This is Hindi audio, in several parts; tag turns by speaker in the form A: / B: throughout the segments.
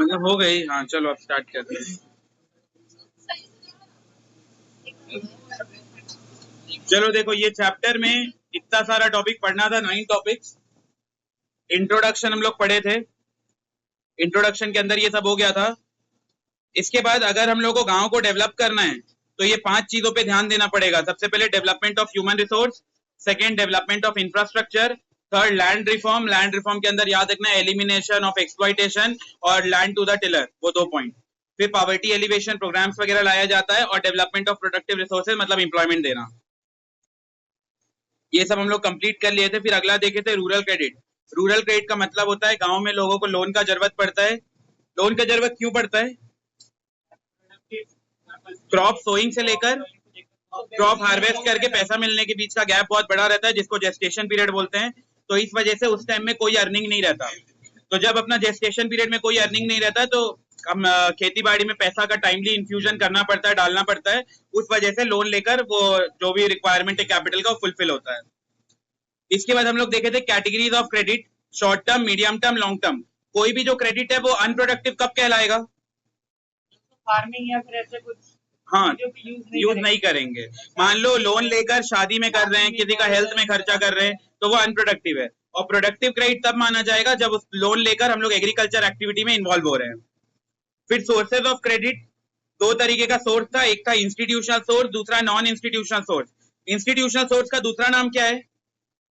A: मतलब हो गई। हाँ चलो अब स्टार्ट करते हैं। चलो देखो, ये चैप्टर में इतना सारा टॉपिक पढ़ना था, 9 टॉपिक्स। इंट्रोडक्शन हम लोग पढ़े थे, इंट्रोडक्शन के अंदर ये सब हो गया था। इसके बाद अगर हम लोग को गांव को डेवलप करना है तो ये 5 चीजों पे ध्यान देना पड़ेगा। सबसे पहले development of human resource, second development of infrastructure, third land reform. Land reform के अंदर याद रखना एलिमिनेशन ऑफ एक्सप्लॉइटेशन और लैंड टू द टिलर, वो 2 पॉइंट। फिर पॉवर्टी एलिवेशन प्रोग्राम्स वगैरह लाया जाता है, और डेवलपमेंट ऑफ प्रोडक्टिव रिसोर्सेज मतलब इंप्लॉयमेंट देना। ये सब हम लोग कंप्लीट कर लिए थे। फिर अगला देखे थे रूरल क्रेडिट। रूरल क्रेडिट का मतलब होता है गांव में लोगों को लोन का जरूरत पड़ता है। लोन का जरूरत क्यों पड़ता है? क्रॉप सोइंग से लेकर क्रॉप हार्वेस्ट करके पैसा मिलने के बीच का गैप बहुत बड़ा रहता है, जिसको जेस्टेशन पीरियड बोलते हैं। तो इस वजह से उस टाइम में कोई अर्निंग नहीं रहता। तो जब अपना जेस्टेशन पीरियड में कोई अर्निंग नहीं रहता तो हम खेती बाड़ी में पैसा का टाइमली इन्फ्यूजन करना पड़ता है, डालना पड़ता है। उस वजह से लोन लेकर वो जो भी रिक्वायरमेंट है कैपिटल का, वो फुलफिल होता है। इसके बाद हम लोग देखे थे categories of credit, short term, medium term, long term. कोई भी जो क्रेडिट है वो अनप्रोडक्टिव कब कहलाएगा?
B: फार्मिंग या फिर ऐसे कुछ
A: हाँ,
B: चीजों पे
A: यूज नहीं करेंगे। मान लो लोन लेकर शादी में कर रहे हैं, किसी का हेल्थ में खर्चा कर रहे हैं, तो वो अनप्रोडक्टिव है। और प्रोडक्टिव क्रेडिट तब माना जाएगा जब उस लोन लेकर हम लोग एग्रीकल्चर एक्टिविटी में इन्वॉल्व हो रहे हैं। फिर सोर्सेज ऑफ क्रेडिट, 2 तरीके का सोर्स था, एक था इंस्टीट्यूशनल सोर्स, दूसरा non institutional source. Institutional source का दूसरा नाम क्या है?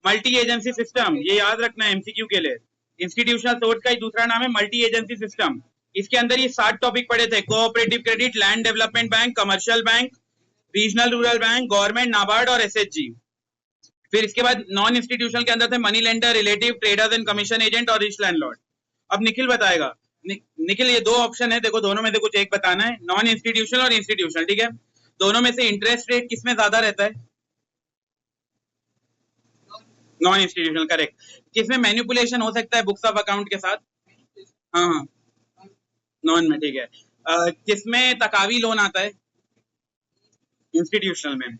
A: Multi agency system. ये याद रखना है एमसीक्यू के लिए। इंस्टीट्यूशनल सोर्स का ही दूसरा नाम है मल्टी एजेंसी सिस्टम। इसके अंदर ये 7 टॉपिक पढ़े थे: cooperative credit, land development bank, commercial bank, regional rural bank, government, NABARD और एसएचजी। फिर इसके बाद नॉन इंस्टीट्यूशनल के अंदर थे money lender, relative, traders and commission agent और रिच लैंडलॉर्ड। अब निखिल बताएगा। निखिल, ये 2 ऑप्शन है, देखो दोनों में से कुछ एक बताना है, नॉन इंस्टीट्यूशनल और इंस्टीट्यूशनल, ठीक है? दोनों में से इंटरेस्ट रेट किसमें ज्यादा रहता है? Non institutional, correct. किसमें मैनिपुलेशन हो सकता है बुक्स ऑफ अकाउंट के साथ? हाँ हाँ, नॉन में, ठीक है। किसमें तकावी लोन आता है? इंस्टीट्यूशनल में।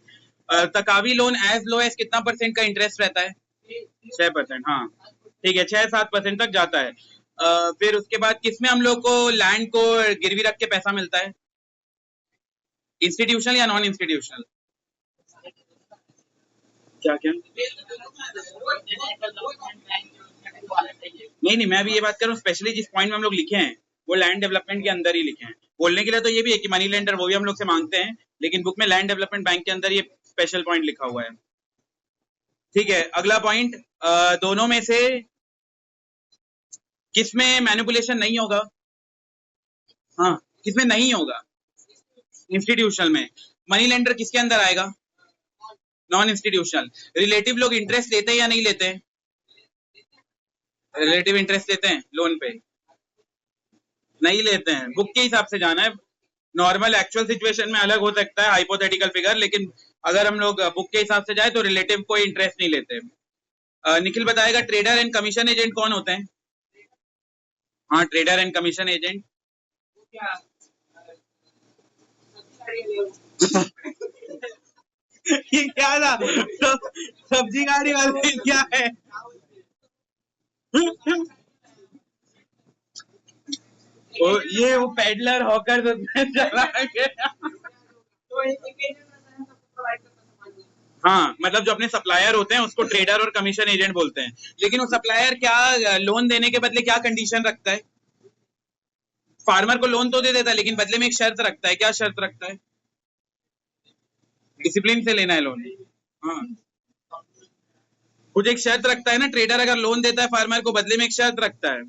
A: Taccavi loan as low as कितना परसेंट का इंटरेस्ट रहता है? 6%, हाँ ठीक है, 6-7% तक जाता है। फिर उसके बाद किसमें हम लोग को लैंड को गिरवी रख के पैसा मिलता है? इंस्टीट्यूशनल या नॉन इंस्टीट्यूशनल? क्या क्या? नहीं नहीं, मैं भी ये बात कर रहा हूँ, स्पेशली जिस पॉइंट में हम लोग लिखे हैं वो लैंड डेवलपमेंट के अंदर ही लिखे हैं। बोलने के लिए तो ये भी है कि मनी लेंडर वो भी हम लोग से मांगते हैं, लेकिन बुक में लैंड डेवलपमेंट बैंक के अंदर ये स्पेशल पॉइंट लिखा हुआ है। ठीक है, अगला पॉइंट, दोनों में से किसमें मैनिपुलेशन नहीं होगा? हाँ, किसमें नहीं होगा? इंस्टीट्यूशनल में। मनी लेंडर किसके अंदर आएगा? Non institutional. रिलेटिव लोग इंटरेस्ट लेते हैं या नहीं लेते हैं? रिलेटिव इंटरेस्ट लेते हैं लोन पे? नहीं लेते हैं, बुक के हिसाब से जाना है। नॉर्मल एक्चुअल सिचुएशन में अलग हो सकता है हाइपोथेटिकल फिगर, लेकिन अगर हम लोग बुक के हिसाब से जाए तो रिलेटिव कोई इंटरेस्ट नहीं लेते। निखिल बताएगा ट्रेडर एंड कमीशन एजेंट कौन होते हैं? हाँ, ट्रेडर एंड कमीशन एजेंट। ये क्या था? सब्जी गाड़ी वाले क्या है? वो पेडलर हॉकर चला गया। हाँ, मतलब जो अपने सप्लायर होते हैं उसको ट्रेडर और कमीशन एजेंट बोलते हैं। लेकिन वो सप्लायर क्या लोन देने के बदले क्या कंडीशन रखता है? फार्मर को लोन तो दे देता है, लेकिन बदले में एक शर्त रखता है। क्या शर्त रखता है? डिसिप्लिन से लेना है लोन। हाँ, कुछ एक शर्त रखता है ना। ट्रेडर अगर लोन देता है फार्मर को, बदले में एक शर्त रखता है।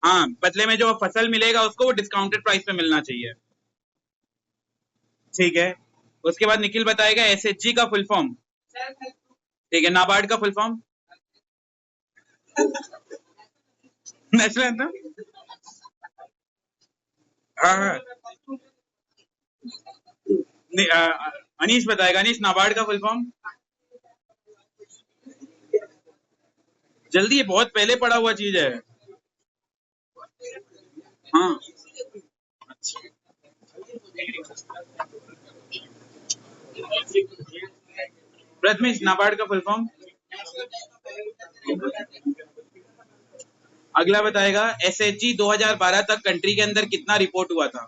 A: हाँ, बदले में जो फसल मिलेगा उसको वो डिस्काउंटेड प्राइस पे मिलना चाहिए। ठीक है, उसके बाद निखिल बताएगा एसएचजी का फुल फॉर्म। ठीक है, नाबार्ड का फुल फॉर्म? National anthem. हाँ हाँ, अनीश बताएगा। अनीश, नाबार्ड का फुल फॉर्म? जल्दी, ये बहुत पहले पढ़ा हुआ चीज है। हाँ, प्रथमेश, नाबार्ड का फुल फॉर्म? अगला बताएगा एसएचजी 2012 तक कंट्री के अंदर कितना रिपोर्ट हुआ था।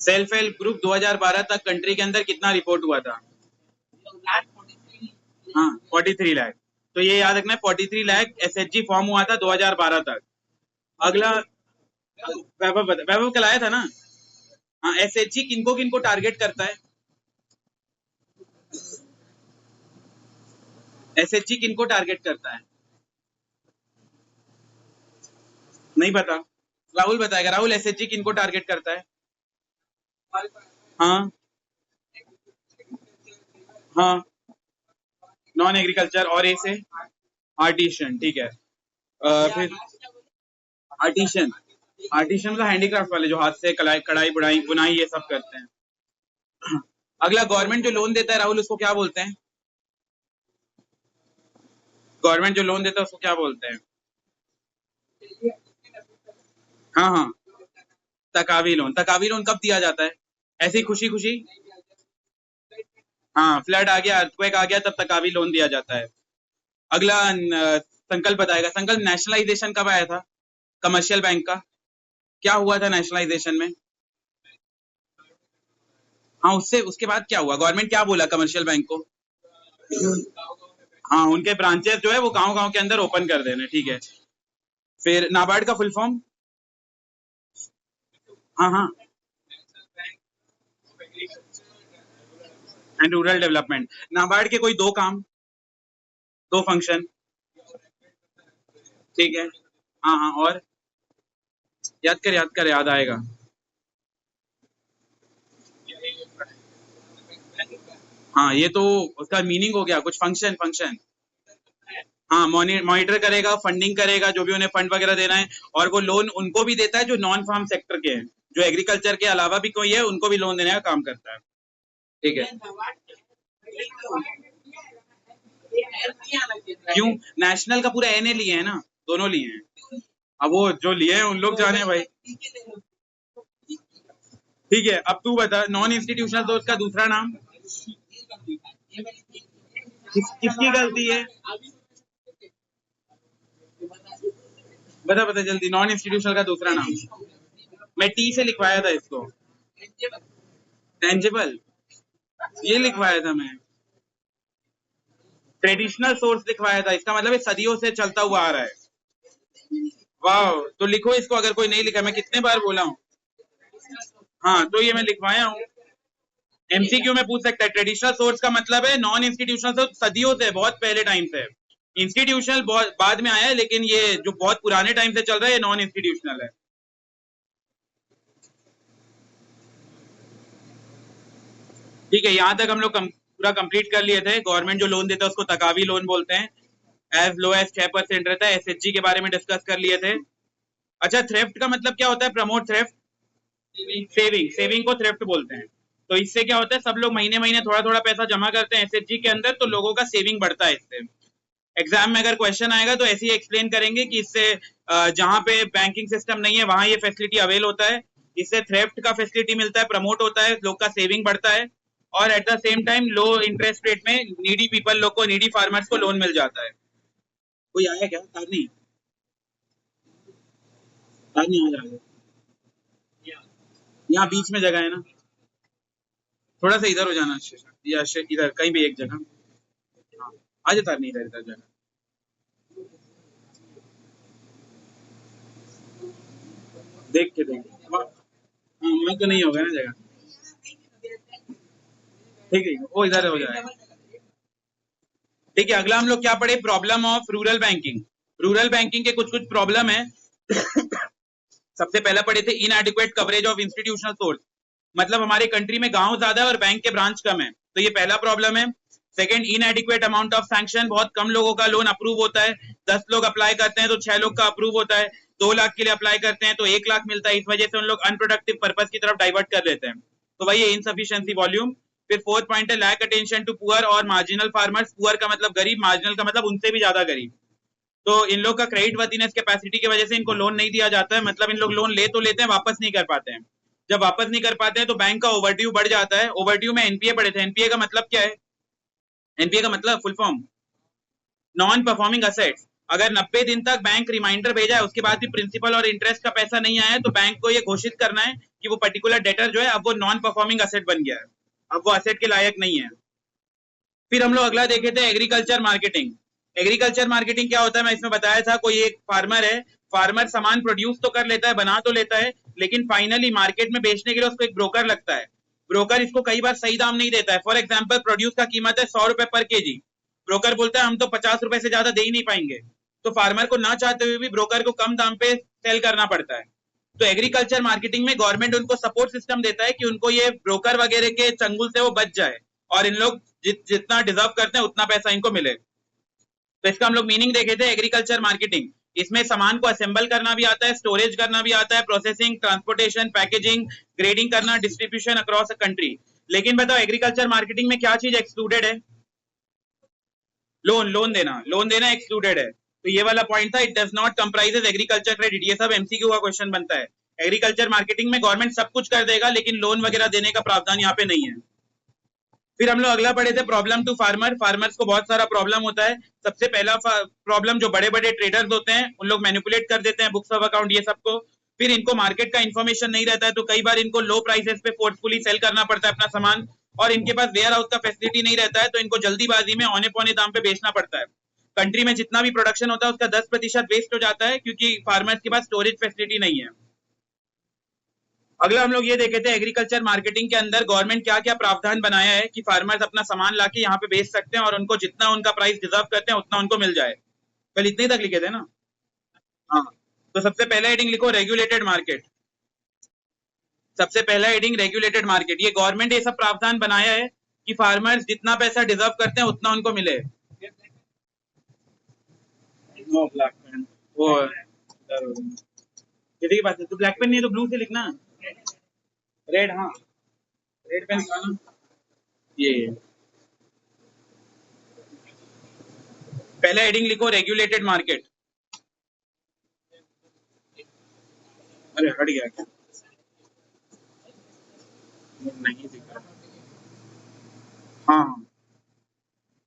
A: सेल्फ हेल्प ग्रुप 2012 तक कंट्री के अंदर कितना रिपोर्ट हुआ था। हाँ 43 लाख। तो ये याद रखना है 43 लाख एसएचजी फॉर्म हुआ था 2012 तक। अगला वैभव कल आया था ना। हाँ एसएचजी किनको किनको टारगेट करता है। एसएचजी किनको टारगेट करता है नहीं पता। राहुल बताएगा। राहुल एसएचजी किनको टारगेट करता है। हाँ हाँ नॉन एग्रीकल्चर और ए से आर्टिशियन। ठीक है फिर आर्टिशियन। आर्टिशियन मतलब हैंडीक्राफ्ट वाले जो हाथ से कढ़ाई बुनाई बुनाई ये सब करते हैं। अगला गवर्नमेंट जो लोन देता है राहुल उसको क्या बोलते हैं। गवर्नमेंट जो लोन देता है उसको क्या बोलते हैं। हाँ हाँ तकावी लोन। तकावी लोन कब दिया जाता है। ऐसी खुशी खुशी। हाँ फ्लड आ गया अर्थक्वेक आ गया तब तकावी लोन दिया जाता है। अगला संकल्प बताएगा। संकल्प नेशनलाइजेशन कब आया था कमर्शियल बैंक का। क्या हुआ था नेशनलाइजेशन में। हाँ उससे उसके बाद क्या हुआ। गवर्नमेंट क्या बोला कमर्शियल बैंक को। हाँ उनके ब्रांचेस जो है वो गांव गांव के अंदर ओपन कर देने। ठीक है फिर नाबार्ड का फुल फॉर्म। हाँ हाँ एंड रूरल डेवलपमेंट। नाबार्ड के कोई दो काम दो फंक्शन। ठीक है हाँ हाँ और याद कर याद आएगा। हाँ ये तो उसका मीनिंग हो गया कुछ फंक्शन फंक्शन। हाँ मॉनिटर करेगा फंडिंग करेगा जो भी उन्हें फंड वगैरह देना है और वो लोन उनको भी देता है जो नॉन फार्म सेक्टर के हैं जो एग्रीकल्चर के अलावा भी कोई है उनको भी लोन देने का काम करता है। ठीक है क्यों नेशनल का पूरा एनए लिए है ना दोनों लिए हैं। अब वो जो लिए हैं उन लोग जाने भाई। ठीक है अब तू बता नॉन इंस्टीट्यूशनल तो उसका दूसरा नाम किसकी गलती है। बता बता जल्दी नॉन इंस्टीट्यूशनल का दूसरा नाम। मैं टी से लिखवाया था इसको। टेंजिबल ये लिखवाया था मैं। ट्रेडिशनल सोर्स लिखवाया था इसका मतलब ये सदियों से चलता हुआ आ रहा है। वाह तो लिखो इसको अगर कोई नहीं लिखा। मैं कितने बार बोला हूँ। हाँ तो ये मैं लिखवाया हूँ। एमसीक्यू में पूछ सकता है। ट्रेडिशनल सोर्स का मतलब है नॉन इंस्टीट्यूशनल तो सदियों से बहुत पहले टाइम से। इंस्टीट्यूशनल बहुत बाद में आया है लेकिन ये जो बहुत पुराने टाइम से चल रहा है ये नॉन इंस्टीट्यूशनल है। ठीक है यहाँ तक हम लोग पूरा कंप्लीट कर लिए थे। गवर्नमेंट जो लोन देता है उसको तकावी लोन बोलते हैं। एज लो एज 6% रहता है। एसएचजी के बारे में डिस्कस कर लिए थे। अच्छा थ्रेफ्ट का मतलब क्या होता है। Promote theft saving. सेविंग को थ्रेफ्ट बोलते हैं। तो इससे क्या होता है सब लोग महीने महीने थोड़ा थोड़ा पैसा जमा करते हैं एसएचजी के अंदर तो लोगों का सेविंग बढ़ता है इससे। एग्जाम में अगर क्वेश्चन आएगा तो ऐसे ही एक्सप्लेन करेंगे कि इससे जहां पे बैंकिंग सिस्टम नहीं है वहां ये फैसिलिटी अवेल होता है। इससे थ्रेफ्ट का फैसिलिटी मिलता है प्रमोट होता है लोग का सेविंग बढ़ता है और at the same time low interest rate में नीडी पीपल लोग को नीडी फार्मर्स को लोन मिल जाता है। कोई आया क्या तारनी तारनी आ जाएगा। यहाँ बीच में जगह है ना थोड़ा सा इधर हो जाना या इधर कहीं भी एक जगह। हाँ आ जाता नहीं इधर इधर जगह। देख के देख हाँ वहाँ तो नहीं होगा ना जगह। ठीक है वो इधर हो जाएगा। ठीक है अगला हम लोग क्या पढ़े problem of rural banking. Rural banking के कुछ कुछ प्रॉब्लम है। सबसे पहला पढ़े थे इनएडिक्वेट कवरेज ऑफ इंस्टीट्यूशनल सोर्स। मतलब हमारे कंट्री में गांव ज्यादा है और बैंक के ब्रांच कम है तो ये पहला प्रॉब्लम है। Second इनएडिक्वेट amount of sanction. बहुत कम लोगों का लोन अप्रूव होता है। 10 लोग अप्लाई करते हैं तो 6 लोग का अप्रूव होता है। 2 लाख के लिए अप्लाई करते हैं तो 1 लाख मिलता है। इस वजह से उन लोग अनप्रोडक्टिव पर्पज की तरफ डाइवर्ट कर लेते हैं। तो भाई ये इनसफिशियंसी वॉल्यूम। फिर फोर्थ पॉइंट है लैक अटेंशन टू पुअर और मार्जिनल फार्मर्स। पुअर का मतलब गरीब मार्जिनल का मतलब उनसे भी ज्यादा गरीब। तो इन लोग का क्रेडिट वर्थिनेस कैपेसिटी की वजह से इनको लोन नहीं दिया जाता है। मतलब इन लोग लोन ले तो लेते हैं वापस नहीं कर पाते हैं। जब वापस नहीं कर पाते हैं तो बैंक का ओवरड्यू बढ़ जाता है। ओवरड्यू में एनपीए पढ़े थे। एनपीए का मतलब क्या है। एनपीए का मतलब full form non performing assets. अगर 90 दिन तक बैंक रिमाइंडर भेजा है, उसके बाद भी प्रिंसिपल और इंटरेस्ट का पैसा नहीं आया है, तो बैंक को ये घोषित करना है कि वो पर्टिकुलर डेटर जो है अब वो नॉन परफॉर्मिंग असेट बन गया है, अब वो असेट के लायक नहीं है। फिर हम लोग अगला देखे थे एग्रीकल्चर मार्केटिंग। एग्रीकल्चर मार्केटिंग क्या होता है, मैं इसमें बताया था, कोई एक फार्मर है, फार्मर सामान प्रोड्यूस तो कर लेता है, बना तो लेता है, लेकिन फाइनली मार्केट में बेचने के लिए उसको एक ब्रोकर लगता है। ब्रोकर इसको कई बार सही दाम नहीं देता है। फॉर एग्जाम्पल प्रोड्यूस का कीमत है 100 रुपए पर केजी, ब्रोकर बोलता है हम तो 50 रुपए से ज्यादा दे ही नहीं पाएंगे, तो फार्मर को ना चाहते हुए भी ब्रोकर को कम दाम पे सेल करना पड़ता है। तो एग्रीकल्चर मार्केटिंग में गवर्नमेंट उनको सपोर्ट सिस्टम देता है कि उनको ये ब्रोकर वगैरह के चंगुल से वो बच जाए और इन लोग जितना डिजर्व करते हैं उतना पैसा इनको मिले। तो इसका हम लोग मीनिंग देखे थे एग्रीकल्चर मार्केटिंग। इसमें सामान को असेंबल करना भी आता है, स्टोरेज करना भी आता है, प्रोसेसिंग, ट्रांसपोर्टेशन, पैकेजिंग, ग्रेडिंग करना, डिस्ट्रीब्यूशन अक्रॉस अ कंट्री। लेकिन बताओ एग्रीकल्चर मार्केटिंग में क्या चीज एक्सक्लूडेड है? लोन देना एक्सक्लूडेड है। तो ये वाला पॉइंट था, it does not comprises agriculture credit. ये सब एमसीक्यू का क्वेश्चन बनता है। एग्रीकल्चर मार्केटिंग में गवर्नमेंट सब कुछ कर देगा, लेकिन लोन वगैरह देने का प्रावधान यहाँ पे नहीं है। फिर हम लोग अगला पढ़े थे प्रॉब्लम टू फार्मर। फार्मर्स को बहुत सारा प्रॉब्लम होता है। सबसे पहला प्रॉब्लम, जो बड़े बड़े ट्रेडर्स होते हैं उन लोग मैनिपुलेट कर देते हैं बुक्स ऑफ अकाउंट ये सबको। फिर इनको मार्केट का इन्फॉर्मेशन नहीं रहता है, तो कई बार इनको लो प्राइसेस पे फोर्सफुली सेल करना पड़ता है अपना सामान, और इनके पास वेयर हाउस का फैसिलिटी नहीं रहता है, तो इनको जल्दीबाजी में औने पौने दाम पे बेचना पड़ता है। कंट्री में जितना भी प्रोडक्शन होता है उसका 10% वेस्ट हो जाता है, क्योंकि फार्मर्स के पास स्टोरेज फैसिलिटी नहीं है। अगला हम लोग ये देखे थे एग्रीकल्चर मार्केटिंग के अंदर गवर्नमेंट क्या क्या प्रावधान बनाया है कि फार्मर्स अपना सामान लाके यहाँ पे बेच सकते हैं और उनको जितना उनका प्राइस डिजर्व करते हैं उतना उनको मिल जाए। कल इतने तक लिखे थे ना? हाँ। तो सबसे पहला हेडिंग लिखो रेगुलेटेड मार्केट। सबसे पहला हेडिंग रेगुलेटेड मार्केट। ये गवर्नमेंट ये सब प्रावधान बनाया है कि फार्मर्स जितना पैसा डिजर्व करते हैं उतना उनको मिले। नो ब्लैक पेन, वो किसी की बात है तो ब्लैक पेन नहीं तो ब्लू से लिखना। रेड, हाँ रेड पेन लिखा ना। ये पहला हेडिंग लिखो रेगुलेटेड मार्केट। अरे हट गया क्या? नहीं दिख रहा। हाँ,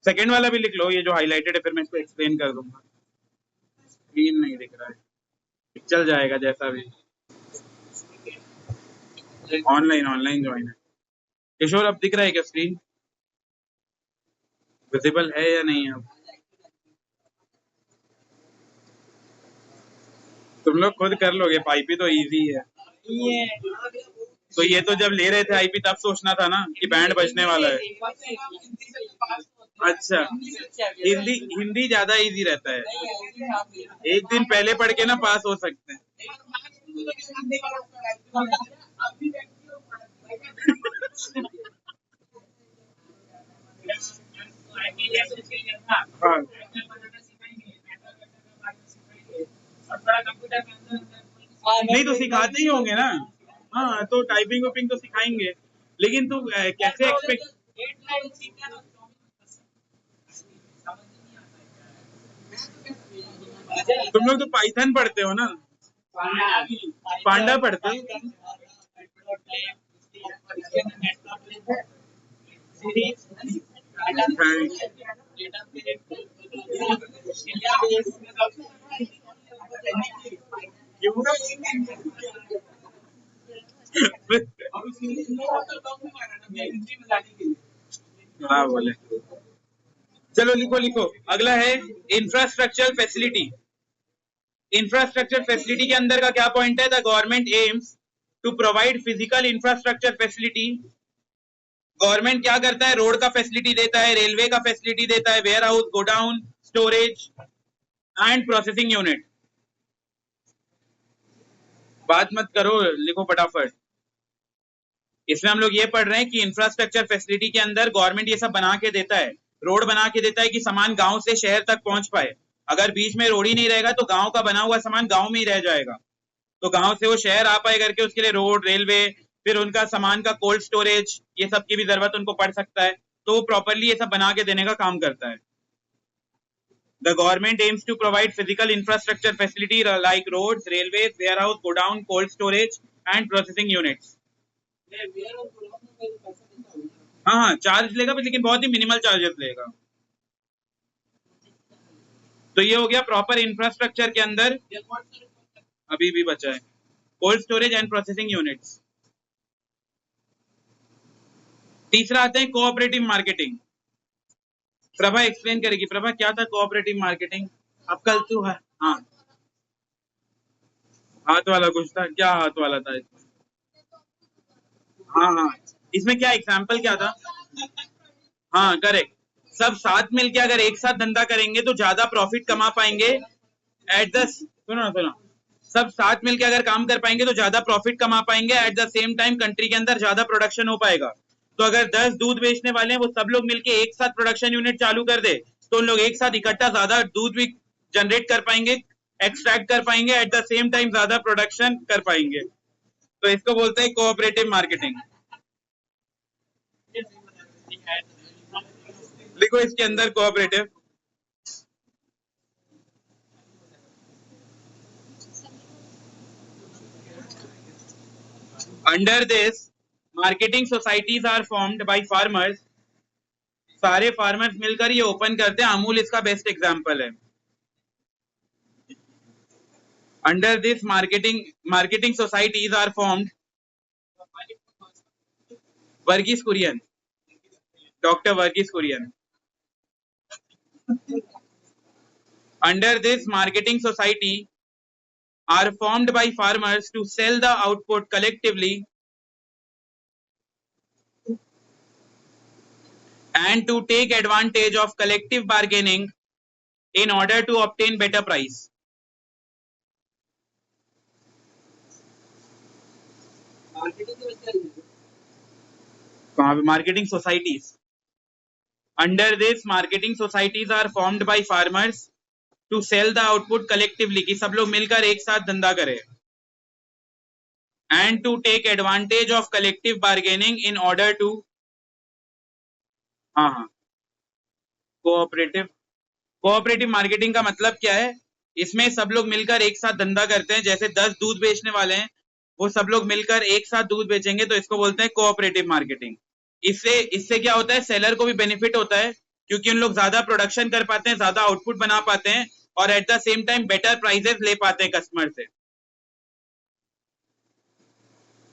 A: सेकंड वाला भी लिख लो, ये जो हाईलाइटेड है, फिर मैं इसको एक्सप्लेन कर दूंगा। स्क्रीन नहीं दिख रहा है, चल जाएगा जैसा भी। ऑनलाइन ऑनलाइन ज्वाइन है। किशोर अब दिख रहा है क्या स्क्रीन? विजिबल है या नहीं? अब तुम लोग खुद कर लोगे, आईपी तो इजी है। तो ये तो जब ले रहे थे आईपी तब सोचना था ना कि बैंड बजने वाला है। अच्छा, हिंदी हिंदी ज्यादा इजी रहता है, एक दिन पहले पढ़ के ना पास हो सकते हैं। हाँ। नहीं तो सिखाते ही होंगे ना। हाँ, तो टाइपिंग वपिंग तो सिखाएंगे, लेकिन तू कैसे एक्सपेक्ट। तुम लोग तो पाइथन पढ़ते हो ना? पांडा पढ़ते हो? हाँ बोले। चलो लिखो लिखो, अगला है इंफ्रास्ट्रक्चर फैसिलिटी। इंफ्रास्ट्रक्चर फैसिलिटी के अंदर का क्या पॉइंट है? The government aims to provide physical infrastructure facility. Government क्या करता है? रोड का फैसिलिटी देता है, रेलवे का फैसिलिटी देता है, warehouse, godown, storage and processing unit. बात मत करो, लिखो फटाफट। इसमें हम लोग ये पढ़ रहे हैं कि इंफ्रास्ट्रक्चर फैसिलिटी के अंदर गवर्नमेंट ये सब बना के देता है, रोड बना के देता है कि सामान गांव से शहर तक पहुंच पाए। अगर बीच में रोड ही नहीं रहेगा तो गांव का बना हुआ सामान गांव में ही रह जाएगा, तो गांव से वो शहर आ पाए करके उसके लिए रोड, रेलवे, फिर उनका सामान का कोल्ड स्टोरेज, ये सब की भी जरूरत उनको पड़ सकता है, तो वो प्रॉपरली ये सब बना के देने का काम करता है। The government aims to provide physical infrastructure facility like roads, railways, warehouse, godown, cold storage and processing units. हाँ हाँ चार्ज लेगा, लेकिन बहुत ही मिनिमल चार्जेस लेगा। तो ये हो गया प्रॉपर इंफ्रास्ट्रक्चर के अंदर अभी भी बचा है cold storage and processing units. तीसरा आते हैं कोऑपरेटिव मार्केटिंग। प्रभा एक्सप्लेन करेगी। प्रभा क्या था कोऑपरेटिव मार्केटिंग? अब कल तू है। हाँ हाथ वाला कुछ था, क्या हाथ वाला था इसमें? हाँ हाँ, इसमें क्या एग्जाम्पल क्या था? हाँ करेक्ट, सब साथ मिलके अगर एक साथ धंधा करेंगे तो ज्यादा प्रॉफिट कमा पाएंगे। एट द सुनो, सब साथ मिलके अगर काम कर पाएंगे तो ज्यादा प्रॉफिट कमा पाएंगे। At the same time country के अंदर ज्यादा प्रोडक्शन हो पाएगा। तो अगर 10 दूध बेचने वाले हैं वो सब लोग मिलके एक साथ प्रोडक्शन यूनिट चालू कर दे तो उन लोग एक साथ इकट्ठा ज्यादा दूध भी जनरेट कर पाएंगे, एक्सट्रैक्ट कर पाएंगे, एट द सेम टाइम ज्यादा प्रोडक्शन कर पाएंगे। तो इसको बोलते हैं कोऑपरेटिव मार्केटिंग। लिखो इसके अंदर cooperative. Under this marketing societies are formed by farmers. सारे फार्मर्स मिलकर ये ओपन करते हैं। अमूल इसका बेस्ट एग्जांपल है। Under this marketing societies are formed. Verghese Kurien, doctor Verghese Kurien. Under this marketing society are formed by farmers to sell the output collectively and to take advantage of collective bargaining in order to obtain better price. Marketing societies. Under this marketing societies are formed by farmers to sell the output collectively कि सब लोग मिलकर एक साथ धंधा करें and to take advantage of collective bargaining in order to हाँ कोऑपरेटिव मार्केटिंग का मतलब क्या है? इसमें सब लोग मिलकर एक साथ धंधा करते हैं। जैसे 10 दूध बेचने वाले हैं वो सब लोग मिलकर एक साथ दूध बेचेंगे तो इसको बोलते हैं कोऑपरेटिव मार्केटिंग। इससे क्या होता है? सेलर को भी बेनिफिट होता है क्योंकि उन लोग ज्यादा प्रोडक्शन कर पाते हैं, ज्यादा आउटपुट बना पाते हैं और at the same time better prices ले पाते हैं कस्टमर से।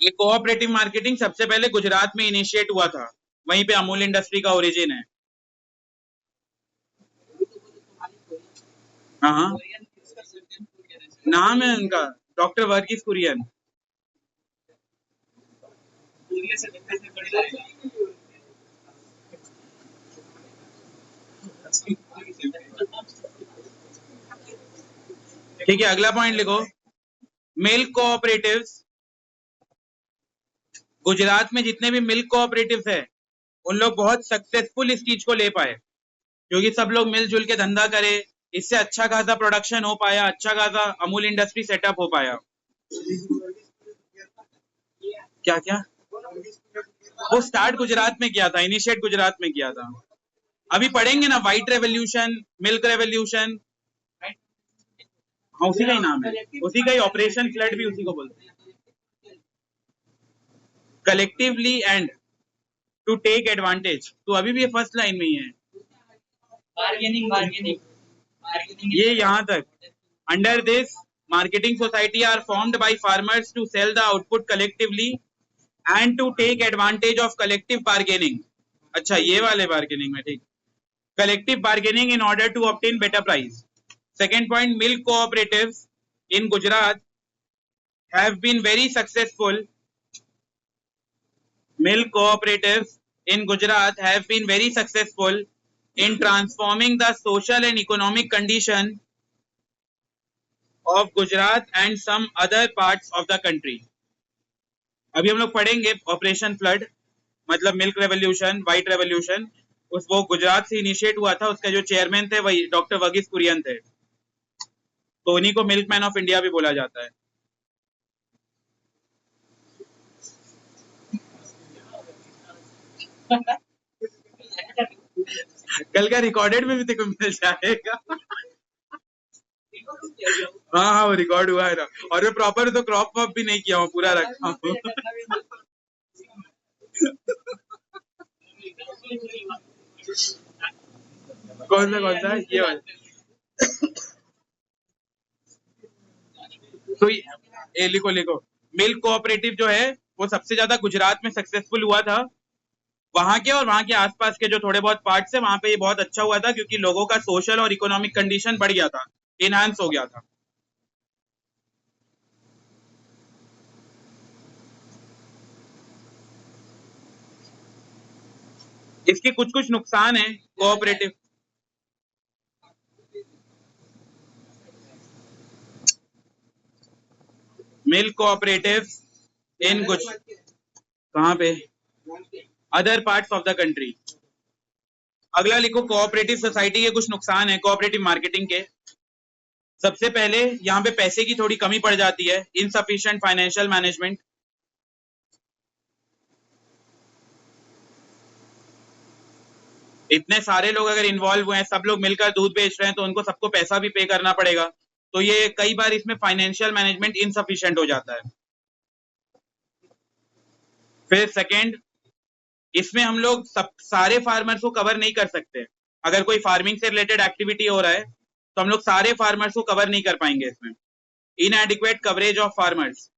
A: ये कोऑपरेटिव मार्केटिंग सबसे पहले गुजरात में इनिशिएट हुआ था, वहीं पे अमूल इंडस्ट्री का ओरिजिन है। हाँ नाम है उनका डॉक्टर वर्गीस कुरियन। ठीक है, अगला पॉइंट लिखो। Milk cooperatives. गुजरात में जितने भी मिल्क कोऑपरेटिव्स है उन लोग बहुत सक्सेसफुल इस चीज को ले पाए क्योंकि सब लोग मिलजुल के धंधा करे। इससे अच्छा खासा प्रोडक्शन हो पाया, अच्छा खासा अमूल इंडस्ट्री सेटअप हो पाया। क्या क्या? वो स्टार्ट गुजरात में किया था, इनिशिएट गुजरात में किया था। अभी पढ़ेंगे ना व्हाइट रेवोल्यूशन, मिल्क रेवोल्यूशन। हाँ उसी का ही नाम है, उसी का ही ऑपरेशन फ्लड भी उसी को बोलते हैं। Collectively and to take advantage, तो अभी भी ये फर्स्ट लाइन में ही है। बार्गेनिंग ये यहाँ तक। Under this marketing society are formed by farmers to sell the output collectively and to take advantage of collective bargaining. अच्छा ये वाले बार्गेनिंग में, ठीक। Collective bargaining in order to obtain better price. Second point, milk cooperatives in Gujarat have been very successful. Milk cooperatives in Gujarat have been very successful in transforming the social and economic condition of Gujarat and some other parts of the country. अभी हम लोग पढ़ेंगे ऑपरेशन फ्लड, मतलब मिल्क रेवोल्यूशन, व्हाइट रेवोल्यूशन। वो गुजरात से इनिशिएट हुआ था, उसका जो चेयरमैन थे वही डॉक्टर वर्गीस कुरियन थे। तो उन्हीं को मिल्क मैन ऑफ इंडिया भी बोला जाता है। कल का रिकॉर्डेड में भी तेरे को मिल जाएगा। हाँ हाँ वो रिकॉर्ड हुआ है ना, और मैं प्रॉपर तो क्रॉप वॉप भी नहीं किया हूँ, पूरा रखा हूँ। कौन सा ये वाला? तो ये लिखो लिखो, मिल्क कोऑपरेटिव जो है वो सबसे ज्यादा गुजरात में सक्सेसफुल हुआ था। वहां के और वहां के आसपास के जो थोड़े बहुत पार्ट्स है वहां पे ये बहुत अच्छा हुआ था, क्योंकि लोगों का सोशल और इकोनॉमिक कंडीशन बढ़ गया था, इनहांस हो गया था। इसके कुछ कुछ नुकसान है कोऑपरेटिव। मिल्क कोऑपरेटिव इन कुछ, कहाँ पे, other parts of the country. अगला लिखो, कोऑपरेटिव सोसाइटी के कुछ नुकसान है कोऑपरेटिव मार्केटिंग के। सबसे पहले यहाँ पे पैसे की थोड़ी कमी पड़ जाती है, इनसफिशिएंट फाइनेंशियल मैनेजमेंट। इतने सारे लोग अगर इन्वॉल्व हुए हैं, सब लोग मिलकर दूध बेच रहे हैं, तो उनको सबको पैसा भी पे करना पड़ेगा, तो ये कई बार इसमें फाइनेंशियल मैनेजमेंट इनसफिशिएंट हो जाता है। फिर सेकंड, इसमें हम लोग सब सारे फार्मर्स को कवर नहीं कर सकते। अगर कोई फार्मिंग से रिलेटेड एक्टिविटी हो रहा है तो हम लोग सारे फार्मर्स को कवर नहीं कर पाएंगे इसमें। इनएडिक्वेट कवरेज ऑफ फार्मर्स,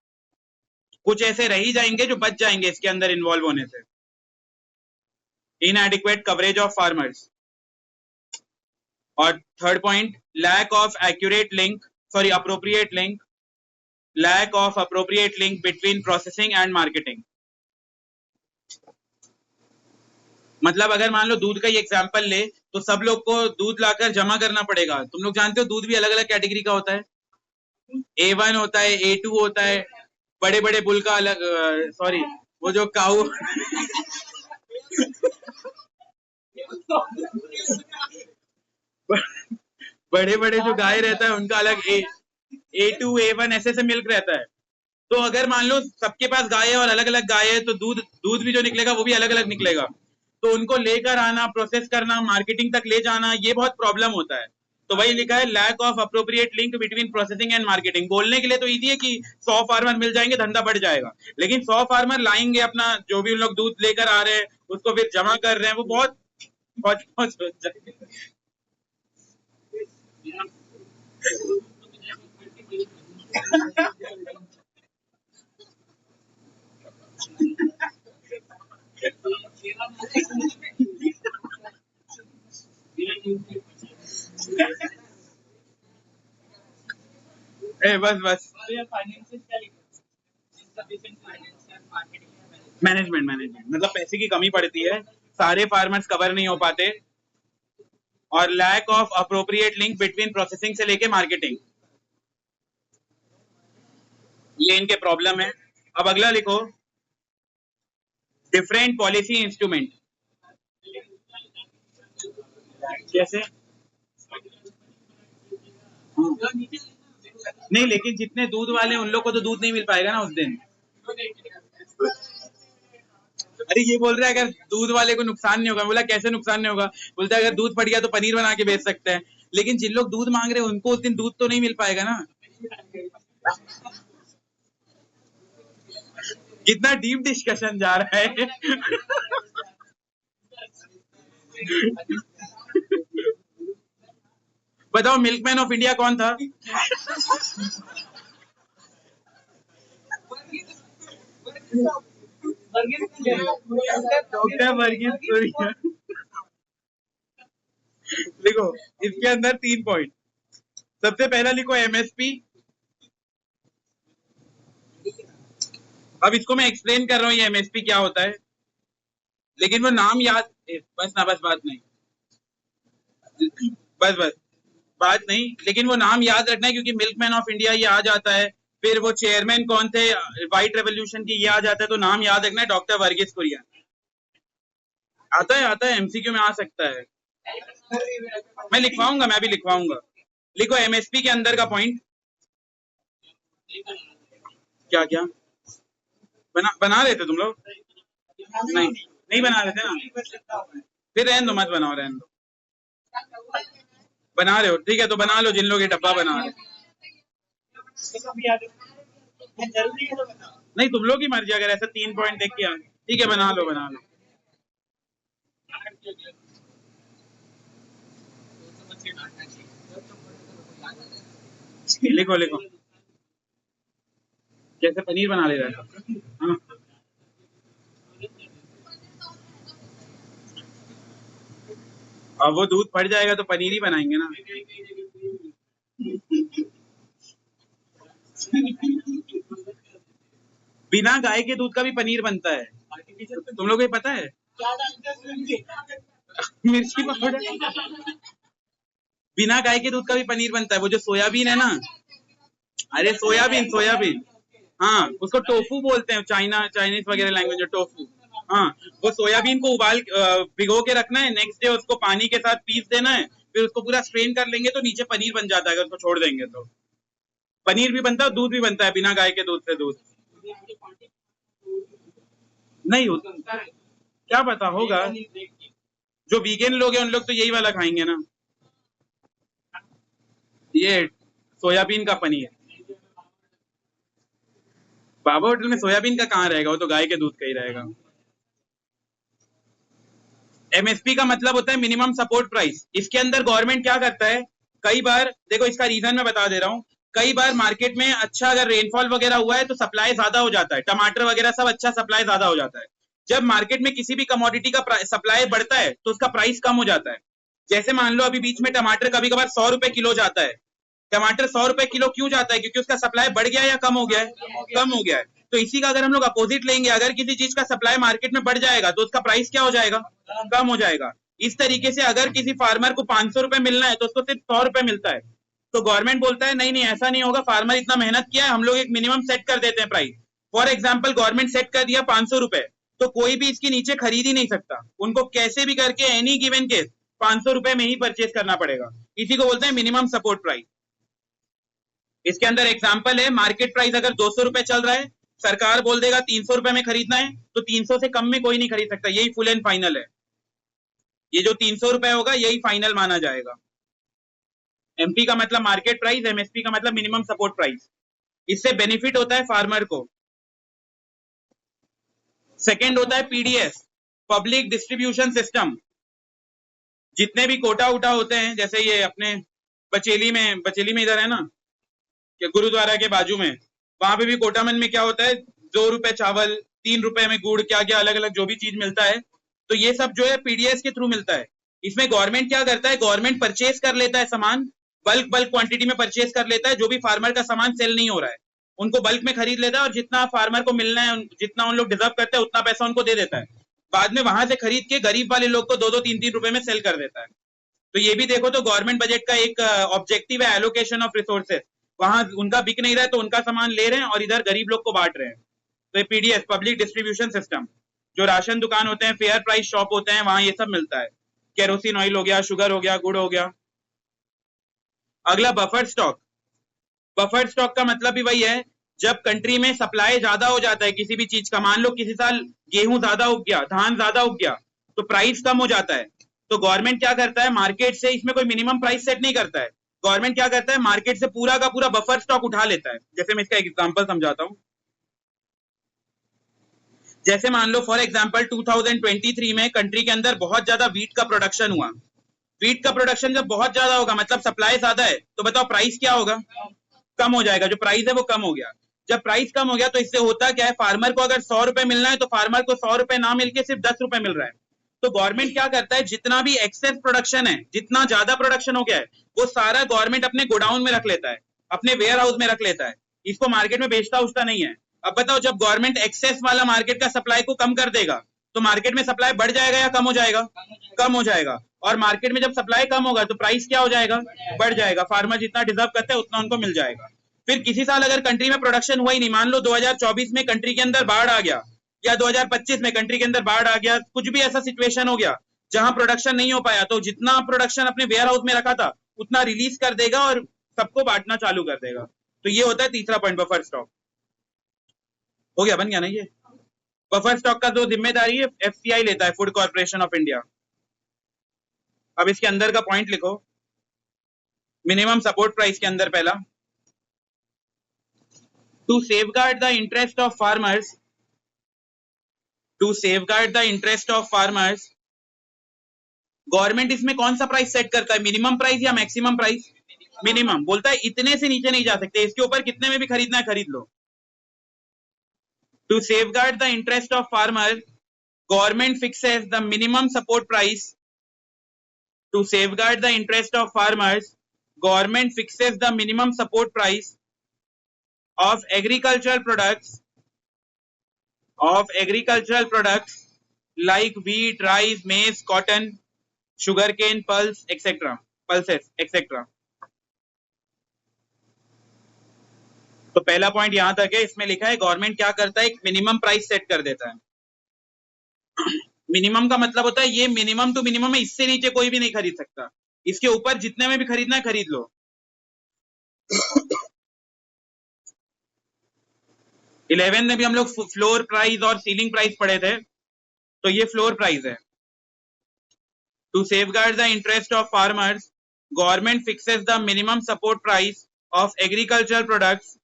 A: कुछ ऐसे रह ही जाएंगे जो बच जाएंगे इसके अंदर इन्वॉल्व होने से। Inadequate coverage of farmers. और third point, lack of accurate link, sorry appropriate link, lack of appropriate link between processing and marketing. मतलब अगर मान लो दूध का ही एग्जांपल ले, तो सब लोग को दूध लाकर जमा करना पड़ेगा। तुम लोग जानते हो दूध भी अलग अलग कैटेगरी का होता है, A1 होता है, A2 होता है, बड़े बड़े बुल का अलग, सॉरी वो जो काऊ बड़े बड़े जो गाय रहता है उनका अलग, A2 A1 ऐसे से मिल्क रहता है। तो अगर मान लो सबके पास गाय है और अलग अलग गाय है, तो दूध दूध भी जो निकलेगा वो भी अलग अलग निकलेगा। तो उनको लेकर आना, प्रोसेस करना, मार्केटिंग तक ले जाना, ये बहुत प्रॉब्लम होता है। तो वही लिखा है, lack of appropriate link between processing and marketing. बोलने के लिए तो इजी है कि 100 फार्मर मिल जाएंगे, धंधा बढ़ जाएगा, लेकिन 100 फार्मर लाएंगे अपना जो भी उन लोग दूध लेकर आ रहे हैं, उसको फिर जमा कर रहे हैं, वो बहुत बहुत बहुत हो जाएगा। बस बस, मैनेजमेंट मैनेजमेंट मतलब पैसे की कमी पड़ती है, सारे फार्मर्स कवर नहीं हो पाते, और lack of appropriate link between processing से लेके मार्केटिंग, ये इनके प्रॉब्लम है। अब अगला लिखो, डिफरेंट पॉलिसी इंस्ट्रूमेंट। जैसे नहीं, लेकिन जितने दूध वाले उन लोग को तो दूध नहीं मिल पाएगा ना उस दिन। अरे ये बोल रहा है अगर दूध वाले को नुकसान नहीं होगा। बोला कैसे नुकसान नहीं होगा? बोलता है अगर दूध फट गया तो पनीर बना के बेच सकते हैं, लेकिन जिन लोग दूध मांग रहे हैं उनको उस दिन दूध तो नहीं मिल पाएगा ना। कितना डीप डिस्कशन जा रहा है। बताओ मिल्कमैन ऑफ इंडिया कौन था? डॉक्टर वर्गीस कुरियन। लिखो, इसके अंदर 3 पॉइंट। सबसे पहला लिखो एमएसपी। अब इसको मैं एक्सप्लेन कर रहा हूँ ये एमएसपी क्या होता है, लेकिन वो नाम याद, बस ना बस, बात नहीं, बस बस बात नहीं, लेकिन वो नाम याद रखना है, क्योंकि मिल्कमैन ऑफ इंडिया ये आ जाता है, फिर वो चेयरमैन कौन थे व्हाइट रेवोल्यूशन की ये आ जाता है, तो नाम याद रखना है, डॉक्टर वर्गीस कुरियन। आता है एमसीक्यू में आ सकता है, मैं लिखवाऊंगा, मैं भी लिखवाऊंगा। लिखो एमएसपी के अंदर का पॉइंट क्या क्या बना रहे थे तुम लोग? नहीं नहीं बना रहे थे ना, फिर रहने दो, मत बनाओ, रहने दो। बना रहे हो ठीक है, तो बना लो, जिन लोग ये डब्बा बना रहे। नहीं, तुम लोग की मर्जी, अगर ऐसा 3 पॉइंट देख के ठीक है, बना लो बना लो। लिखो लिखो, कैसे पनीर बना ले रहा है। हाँ। अब वो दूध फट जाएगा तो पनीर ही बनाएंगे ना। बिना गाय के दूध का भी पनीर बनता है, तुम लोगों को ये पता है? मिर्ची पाउडर। बिना गाय के दूध का भी पनीर बनता है, वो जो सोयाबीन है ना, अरे सोयाबीन सोयाबीन, हाँ उसको टोफू बोलते हैं, चाइनीज वगैरह लैंग्वेज में टोफू। हाँ, वो सोयाबीन को भिगो के रखना है, नेक्स्ट डे उसको पानी के साथ पीस देना है, फिर उसको पूरा स्ट्रेन कर लेंगे तो नीचे पनीर बन जाता है, अगर उसको छोड़ देंगे तो। पनीर भी बनता है, दूध भी बनता है, बिना गाय के दूध से दूध नहीं होता, क्या पता होगा। जो वीगन लोग हैं उन लोग तो यही वाला खाएंगे ना, ये सोयाबीन का पनीर। बाबा होटल में सोयाबीन का कहाँ रहेगा, वो तो गाय के दूध का ही रहेगा। एमएसपी का मतलब होता है मिनिमम सपोर्ट प्राइस। इसके अंदर गवर्नमेंट क्या करता है, कई बार देखो इसका रीजन मैं बता दे रहा हूँ, कई बार मार्केट में अच्छा अगर रेनफॉल वगैरह हुआ है तो सप्लाई ज्यादा हो जाता है, टमाटर वगैरह सब अच्छा सप्लाई ज्यादा हो जाता है। जब मार्केट में किसी भी कमोडिटी का सप्लाई बढ़ता है तो उसका प्राइस कम हो जाता है। जैसे मान लो अभी बीच में टमाटर कभी कभार 100 रुपए किलो जाता है। टमाटर 100 रुपए किलो क्यों जाता है, क्योंकि उसका सप्लाई बढ़ गया या कम हो गया है, कम हो गया है। तो इसी का अगर हम लोग अपोजिट लेंगे, अगर किसी चीज का सप्लाई मार्केट में बढ़ जाएगा तो उसका प्राइस क्या हो जाएगा, कम हो जाएगा। इस तरीके से अगर किसी फार्मर को 500 रुपए मिलना है तो उसको सिर्फ 100 रुपए मिलता है, तो गवर्नमेंट बोलता है नहीं नहीं ऐसा नहीं होगा, फार्मर इतना मेहनत किया है, हम लोग एक मिनिमम सेट कर देते हैं price. For example government set कर दिया 500 रुपए, तो कोई भी इसके नीचे खरीद ही नहीं सकता, उनको कैसे भी करके एनी गिवन केस 500 रुपए में ही परचेज करना पड़ेगा। इसी को बोलते हैं मिनिमम सपोर्ट प्राइस। इसके अंदर एग्जांपल है, मार्केट प्राइस अगर 200 रुपए चल रहा है, सरकार बोल देगा 300 रुपए में खरीदना है, तो 300 से कम में कोई नहीं खरीद सकता, यही फुल एंड फाइनल है। ये जो 300 रुपए होगा यही फाइनल माना जाएगा। एमपी का मतलब मार्केट प्राइस, एमएसपी का मतलब मिनिमम सपोर्ट प्राइस। इससे बेनिफिट होता है फार्मर को। सेकेंड होता है पीडीएस, पब्लिक डिस्ट्रीब्यूशन सिस्टम। जितने भी कोटा उटा होते हैं, जैसे ये अपने बचेली में इधर है ना, कि गुरुद्वारा के बाजू में, वहां पे भी कोटामन में क्या होता है, 2 रुपए चावल, 3 रुपए में गुड़, क्या क्या अलग अलग जो भी चीज मिलता है, तो ये सब जो है पीडीएस के थ्रू मिलता है। इसमें गवर्नमेंट क्या करता है, गवर्नमेंट परचेज कर लेता है सामान, बल्क बल्क क्वांटिटी में परचेज कर लेता है, जो भी फार्मर का सामान सेल नहीं हो रहा है उनको बल्क में खरीद लेता है, और जितना फार्मर को मिलना है, जितना उन लोग डिजर्व करते हैं उतना पैसा उनको दे देता है। बाद में वहां से खरीद के गरीब वाले लोग को 2-2, 3-3 रुपए में सेल कर देता है। तो ये भी देखो तो गवर्नमेंट बजट का एक ऑब्जेक्टिव है, एलोकेशन ऑफ रिसोर्सेज। वहां उनका बिक नहीं रहा है तो उनका सामान ले रहे हैं और इधर गरीब लोग को बांट रहे हैं। तो ये पीडीएस, पब्लिक डिस्ट्रीब्यूशन सिस्टम। जो राशन दुकान होते हैं, फेयर प्राइस शॉप होते हैं, वहां ये सब मिलता है। केरोसिन ऑयल हो गया, शुगर हो गया, गुड़ हो गया। अगला बफर स्टॉक। बफर स्टॉक का मतलब भी वही है, जब कंट्री में सप्लाई ज्यादा हो जाता है किसी भी चीज का, मान लो किसी साल गेहूं ज्यादा उग गया, धान ज्यादा उग गया, तो प्राइस कम हो जाता है, तो गवर्नमेंट क्या करता है, मार्केट से, इसमें कोई मिनिमम प्राइस सेट नहीं करता है, गवर्नमेंट क्या करता है, मार्केट से पूरा का पूरा बफर स्टॉक उठा लेता है। जैसे मैं इसका एक एग्जांपल समझाता हूं। जैसे मान लो फॉर एग्जांपल 2023 में कंट्री के अंदर बहुत ज्यादा वीट का प्रोडक्शन हुआ। वीट का प्रोडक्शन जब बहुत ज्यादा होगा, मतलब सप्लाई ज्यादा है, तो बताओ प्राइस क्या होगा, कम हो जाएगा, जो प्राइस है वो कम हो गया। जब प्राइस कम हो गया तो इससे होता क्या है, फार्मर को अगर 100 रुपए मिलना है तो फार्मर को 100 रुपए ना मिलके सिर्फ 10 रुपए मिल रहा है। तो गवर्नमेंट क्या करता है, जितना भी एक्सेस प्रोडक्शन है, जितना ज्यादा प्रोडक्शन हो गया है, वो सारा गवर्नमेंट अपने गोडाउन में रख लेता है, अपने वेयर हाउस में रख लेता है, इसको मार्केट में बेचता उचता नहीं है। अब बताओ, जब गवर्नमेंट एक्सेस वाला मार्केट का सप्लाई को कम कर देगा तो मार्केट में सप्लाई बढ़ जाएगा या कम हो जाएगा, कम हो जाएगा। और मार्केट में जब सप्लाई कम होगा तो प्राइस क्या हो जाएगा, बढ़ जाएगा। फार्मर जितना डिजर्व करते हैं उतना उनको मिल जाएगा। फिर किसी साल अगर कंट्री में प्रोडक्शन हुआ ही नहीं, मान लो 2024 में कंट्री के अंदर बाढ़ आ गया, या 2025 में कंट्री के अंदर बाढ़ आ गया, कुछ भी ऐसा सिचुएशन हो गया जहां प्रोडक्शन नहीं हो पाया, तो जितना प्रोडक्शन अपने वेयर हाउस में रखा था उतना रिलीज कर देगा और सबको बांटना चालू कर देगा। तो ये होता है तीसरा पॉइंट, बफर स्टॉक। हो गया, बन गया ना ये। बफर स्टॉक का जो जिम्मेदारी है एफसीआई लेता है, फूड कॉर्पोरेशन ऑफ इंडिया। अब इसके अंदर का पॉइंट लिखो, मिनिमम सपोर्ट प्राइस के अंदर पहला, to safeguard the interest of farmers, to safeguard the interest of farmers, government इसमें कौन सा प्राइस सेट करता है, मिनिमम प्राइस या मैक्सिमम प्राइस, मिनिमम बोलता है इतने से नीचे नहीं जा सकते, इसके ऊपर कितने में भी खरीदना है खरीद लो। To safeguard the interest of farmer government fixes the minimum support price. To safeguard the interest of farmers government fixes the minimum support price of agricultural products like wheat, rice, maize, cotton, sugarcane, pulses, etc. तो पहला पॉइंट यहां तक है, इसमें लिखा है गवर्नमेंट क्या करता है, एक मिनिमम प्राइस सेट कर देता है। मिनिमम का मतलब होता है ये मिनिमम टू मिनिमम है, इससे नीचे कोई भी नहीं खरीद सकता, इसके ऊपर जितने में भी खरीदना है खरीद लो। 11 में भी हम लोग फ्लोर प्राइस और सीलिंग प्राइस पढ़े थे, तो ये फ्लोर प्राइस है। To safeguard the interest of farmers government fixes the minimum support price of agricultural products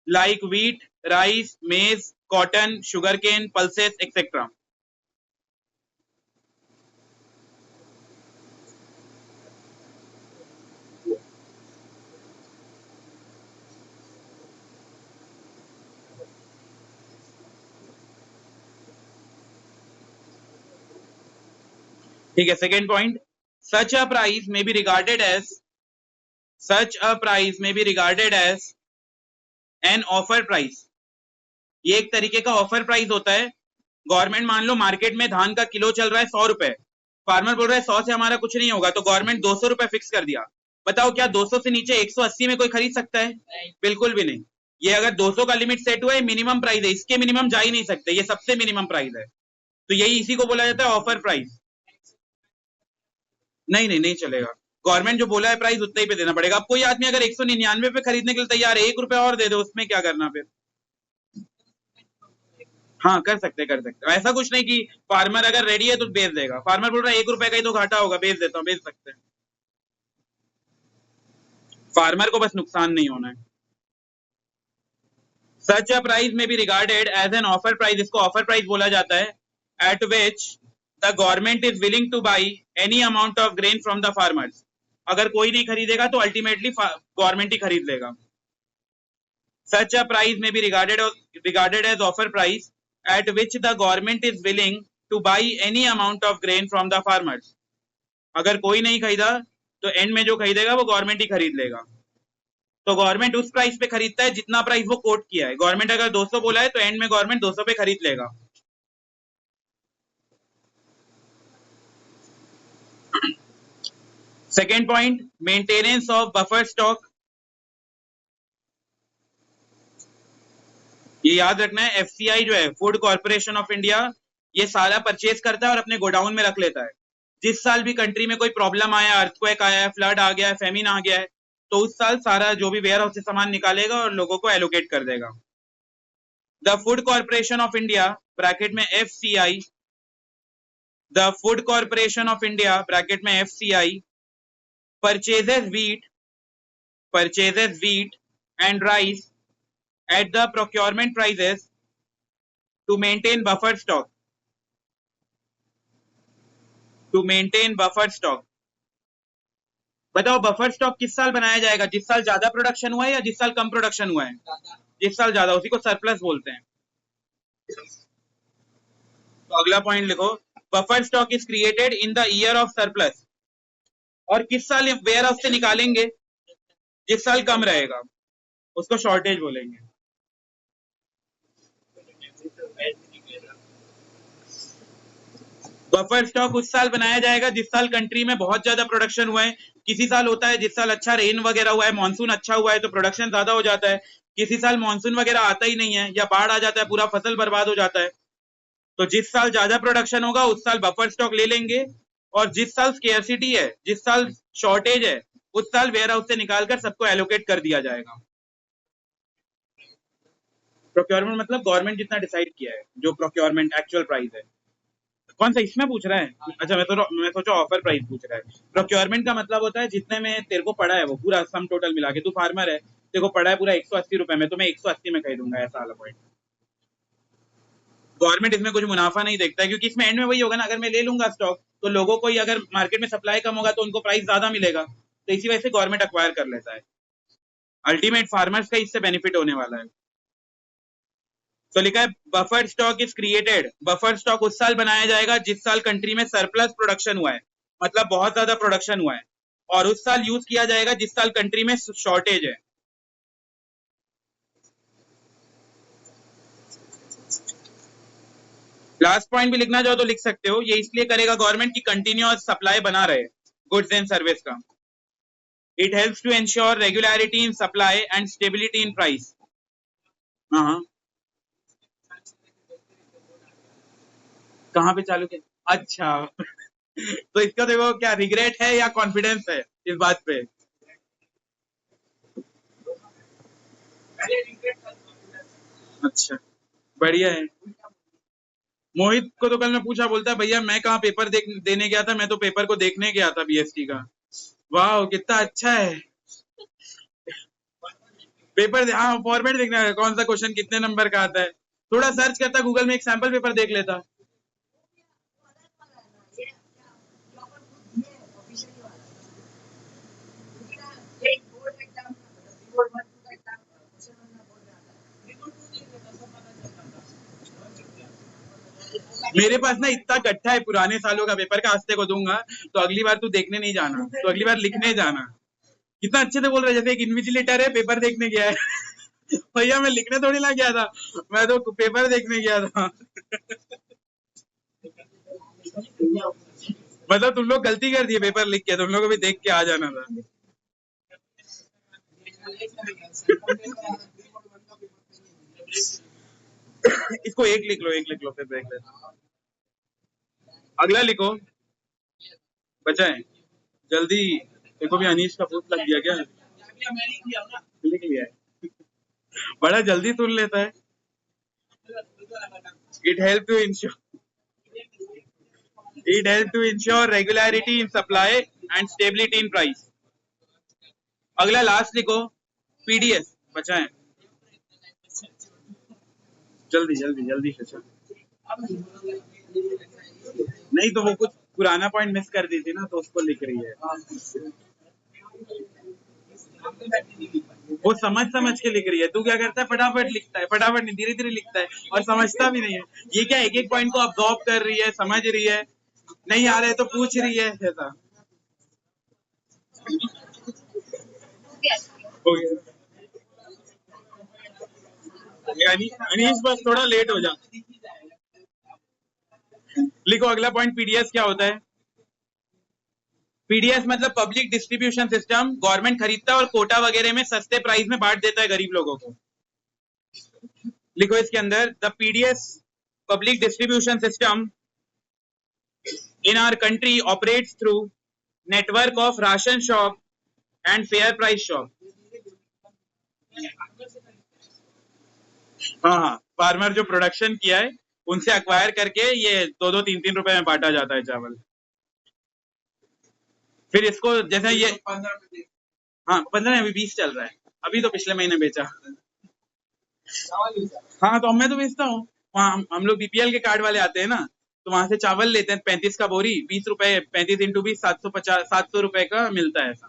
A: like wheat, rice, maize, cotton, sugarcane, pulses etcetera. ठीक है, second point, such a price may be regarded as an offer price। ये एक तरीके का ऑफर प्राइस होता है। गवर्नमेंट मान लो मार्केट में धान का किलो चल रहा है 100 रुपए, फार्मर बोल रहा है 100 से हमारा कुछ नहीं होगा, तो गवर्नमेंट 200 रुपए फिक्स कर दिया। बताओ क्या 200 से नीचे 180 में कोई खरीद सकता है? बिल्कुल भी नहीं। ये अगर 200 का लिमिट सेट हुआ है, मिनिमम प्राइस है, इसके मिनिमम जा ही नहीं सकते, ये सबसे मिनिमम प्राइस है। तो यही इसी को बोला जाता है ऑफर प्राइस। नहीं चलेगा, गवर्नमेंट जो बोला है प्राइस उतना ही पे देना पड़ेगा। अब कोई आदमी अगर 199 पे खरीदने के लिए तैयार है, 1 रुपया और दे दो, उसमें क्या करना फिर? हाँ कर सकते ऐसा कुछ नहीं कि फार्मर अगर रेडी है तो बेच देगा। फार्मर बोल रहा है 1 रुपए का ही तो घाटा होगा, बेच देता हूँ, बेच सकते हैं। फार्मर को बस नुकसान नहीं होना है। सच अ प्राइस में be regarded as an offer price, इसको ऑफर प्राइस बोला जाता है, at which the government is willing to buy any amount of grain from the farmers. अगर कोई नहीं खरीदेगा तो अल्टीमेटली गवर्नमेंट ही खरीद लेगा। सच अ प्राइस में be regarded as offer price at which the government is willing to buy any amount of grain from the farmers। अगर कोई नहीं खरीदा तो एंड में जो खरीदेगा वो गवर्नमेंट ही खरीद लेगा। तो गवर्नमेंट उस प्राइस पे खरीदता है जितना प्राइस वो कोट किया है। गवर्नमेंट अगर 200 बोला है तो एंड में गवर्नमेंट 200 पे खरीद लेगा। Second point, maintenance of buffer stock. ये याद रखना है, एफसीआई जो है, फूड कॉर्पोरेशन ऑफ इंडिया, ये सारा परचेज करता है और अपने गोडाउन में रख लेता है। जिस साल भी कंट्री में कोई प्रॉब्लम आया, अर्थक्वेक आया, फ्लड आ गया है, फेमिन आ गया है, तो उस साल सारा जो भी वेयर हाउस से सामान निकालेगा और लोगों को एलोकेट कर देगा। The food corporation of India bracket में FCI, the food corporation of India bracket में FCI purchases wheat and rice at the procurement prices to maintain buffer stock। बताओ बफर स्टॉक किस साल बनाया जाएगा? जिस साल ज्यादा प्रोडक्शन हुआ है या जिस साल कम प्रोडक्शन हुआ है? जिस साल ज्यादा, उसी को सरप्लस बोलते हैं। तो अगला पॉइंट लिखो, buffer stock is created in the year of surplus. और किस साल वेयर हाउस से निकालेंगे? जिस साल कम रहेगा उसको शॉर्टेज बोलेंगे। बफर स्टॉक उस साल बनाया जाएगा जिस साल कंट्री में बहुत ज्यादा प्रोडक्शन हुआ है। किसी साल होता है जिस साल अच्छा रेन वगैरह हुआ है, मानसून अच्छा हुआ है तो प्रोडक्शन ज्यादा हो जाता है। किसी साल मानसून वगैरह आता ही नहीं है या बाढ़ आ जाता है, पूरा फसल बर्बाद हो जाता है। तो जिस साल ज्यादा प्रोडक्शन होगा उस साल बफर स्टॉक ले लेंगे, और जिस साल स्केर्सिटी है, जिस साल शॉर्टेज है, उस साल वेयर हाउस से निकालकर सबको एलोकेट कर दिया जाएगा। प्रोक्योरमेंट मतलब गवर्नमेंट जितना डिसाइड किया है, जो प्रोक्योरमेंट एक्चुअल प्राइस है। कौन सा इसमें पूछ रहा है? अच्छा, मैं सोचा ऑफर प्राइस पूछ रहा है। प्रोक्योरमेंट का मतलब होता है जितने में तेरे को पड़ा है वो पूरा सम टोटल मिला के। तू फार्मर है, तेरे को पड़ा है पूरा 180 रुपए में, तो मैं 180 में खरीदूंगा, ऐसा वाला पॉइंट। गवर्नमेंट इसमें कुछ मुनाफा नहीं देखता है, क्योंकि इसमें एंड में वही होगा ना, अगर मैं ले लूंगा स्टॉक तो लोगों को ही, अगर मार्केट में सप्लाई कम होगा तो उनको प्राइस ज्यादा मिलेगा, तो इसी वजह से गवर्नमेंट अक्वायर कर लेता है। अल्टीमेट फार्मर्स का इससे बेनिफिट होने वाला है। तो लिखा है buffer stock is created. Buffer stock उस साल बनाया जाएगा जिस साल कंट्री में सरप्लस प्रोडक्शन हुआ है, मतलब बहुत ज्यादा प्रोडक्शन हुआ है, और उस साल यूज किया जाएगा जिस साल कंट्री में शॉर्टेज है। लास्ट पॉइंट भी लिखना चाहो तो लिख सकते हो। ये इसलिए करेगा गवर्नमेंट की कंटिन्यूअस सप्लाई बना रहे गुड्स एंड सर्विस का। It helps to ensure regularity in supply and stability in price. हाँ, कहाँ पे चालू किया? अच्छा तो इसका देखो क्या रिग्रेट है या कॉन्फिडेंस है इस बात पे? अच्छा, बढ़िया है। मोहित को तो कल मैं पूछा, बोलता है भैया मैं कहाँ पेपर देने गया था, मैं तो पेपर को देखने गया था बीएसटी का। वाह कितना अच्छा है। पेपर हाँ फॉर्मेट देखना है, कौन सा क्वेश्चन कितने नंबर का आता है। थोड़ा सर्च करता गूगल में, एक सैंपल पेपर देख लेता। मेरे पास ना इतना गट्ठा है पुराने सालों का पेपर का, आस्ते को दूंगा तो अगली बार तू देखने नहीं जाना, तो अगली बार लिखने जाना। कितना अच्छे से बोल रहा है, जैसे एक इन्विजिलेटर है पेपर देखने गया है भैया मैं लिखने थोड़ी ना गया था, मैं तो पेपर देखने गया था मतलब तुम लोग गलती कर दिए पेपर लिख के, तुम लोग को भी देख के आ जाना था। इसको एक लिख लो फिर देख लेते। अगला लिखो, बचा है जल्दी। देखो भी अनीश का पोस्ट लग गया क्या? लिख लिया है बड़ा जल्दी सुन लेता है। It help to ensure regularity in supply and stability in price. अगला लास्ट लिखो, पीडीएस बचा है। जल्दी से चल। नहीं तो वो कुछ पुराना पॉइंट मिस कर दी थी ना, तो उसको लिख रही है। वो समझ के लिख रही है। तू क्या करता है, फटाफट लिखता है, फटाफट नहीं धीरे धीरे लिखता है और समझता भी नहीं है। ये क्या एक एक पॉइंट को अब्सॉर्ब कर रही है, समझ रही है, नहीं आ रहा है तो पूछ रही है, ऐसा हो गया। अनीश बस थोड़ा लेट हो जा। लिखो अगला पॉइंट, पीडीएस क्या होता है? पीडीएस मतलब पब्लिक डिस्ट्रीब्यूशन सिस्टम। गवर्नमेंट खरीदता है और कोटा वगैरह में सस्ते प्राइस में बांट देता है गरीब लोगों को। लिखो इसके अंदर, the PDS public distribution system in our country operates through network of ration shop and fair price shop. हाँ, फार्मर जो प्रोडक्शन किया है उनसे अक्वायर करके ये 2-2, 3-3 रुपए में बांटा जाता है चावल। फिर इसको जैसे ये 15 अभी 20 चल रहा है, अभी तो पिछले महीने बेचा। हाँ तो मैं तो बेचता हूँ वहाँ, हम लोग बीपीएल के कार्ड वाले आते हैं ना, तो वहां से चावल लेते हैं 35 का बोरी, 20 रुपए, 35 इंटू 20, 700 रुपए का मिलता है ऐसा।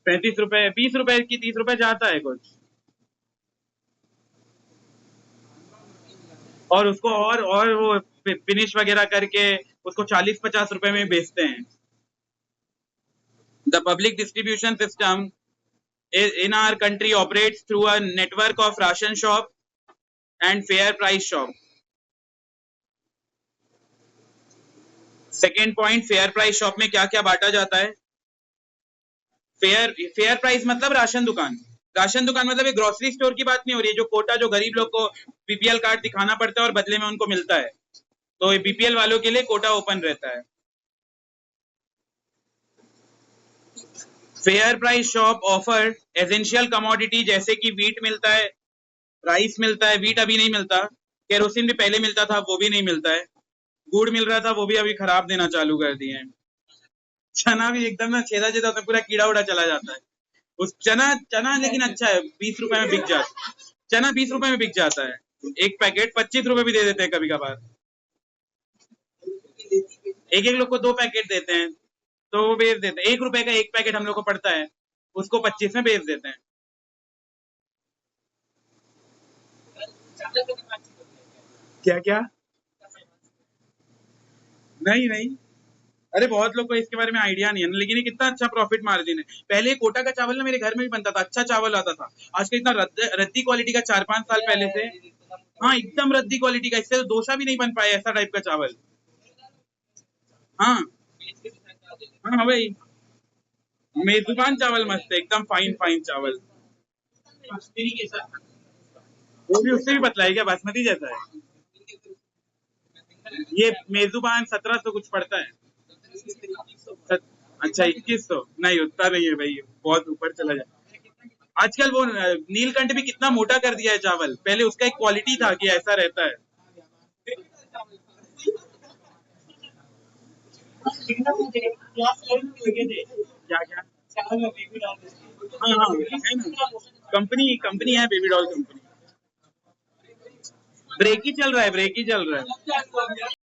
A: 35 रुपए, 20 रुपए की 30 रुपए जाता है कुछ, और उसको और वो फिनिश वगैरह करके उसको 40-50 रुपए में बेचते हैं। The public distribution system in our country operates through a network of ration shop and fair price shop. Second point, fair price shop में क्या क्या बांटा जाता है? फेयर प्राइस मतलब राशन दुकान। राशन दुकान मतलब ये ग्रोसरी स्टोर की बात नहीं हो रही है, जो कोटा जो गरीब लोग को बीपीएल कार्ड दिखाना पड़ता है और बदले में उनको मिलता है, तो ये बीपीएल वालों के लिए कोटा ओपन रहता है। Fair price shop offer essential commodity, जैसे कि वीट मिलता है, राइस मिलता है, वीट अभी नहीं मिलता, केरोसिन भी पहले मिलता था वो भी नहीं मिलता है, गुड़ मिल रहा था वो भी अभी खराब देना चालू कर दिए हैं, चना भी एकदम ना छेदा छेदा होता है, पूरा कीड़ा उड़ा चला जाता है उस चना लेकिन अच्छा है, 20 रुपए में बिक जाता है, चना 20 रुपए में बिक जाता है, एक पैकेट 25 रुपए भी दे देते हैं कभी कभार, एक एक लोग को 2 पैकेट देते हैं, तो वो बेच देते हैं, 1 रुपए का एक पैकेट हम लोग को पड़ता है, उसको 25 में बेच देते हैं। क्या क्या? नहीं नहीं, अरे बहुत लोग को इसके बारे में आइडिया नहीं है ना, लेकिन ये कितना अच्छा प्रॉफिट मार्जिन है। पहले ये कोटा का चावल ना मेरे घर में भी बनता था, अच्छा चावल आता था। आज का इतना रद्दी क्वालिटी का 4-5 साल पहले से, हाँ एकदम रद्दी क्वालिटी का, इससे तो डोसा भी नहीं बन पाया ऐसा टाइप का चावल। हाँ हाँ भाई, मेजबान चावल मस्त है, एकदम फाइन फाइन चावल। वो भी उससे भी पतला है क्या, बासमती जैसा है? ये मेजबान 1700 कुछ पड़ता है। अच्छा 2100, नहीं उतना नहीं है भाई, बहुत ऊपर चला जाए। आजकल वो नीलकंठ भी कितना मोटा कर दिया है चावल, पहले उसका एक क्वालिटी था कि ऐसा रहता है। क्या क्या? हाँ हाँ है ना, कंपनी कंपनी है बेबी डॉल कंपनी। ब्रेक ही चल रहा है, ब्रेक ही चल रहा है।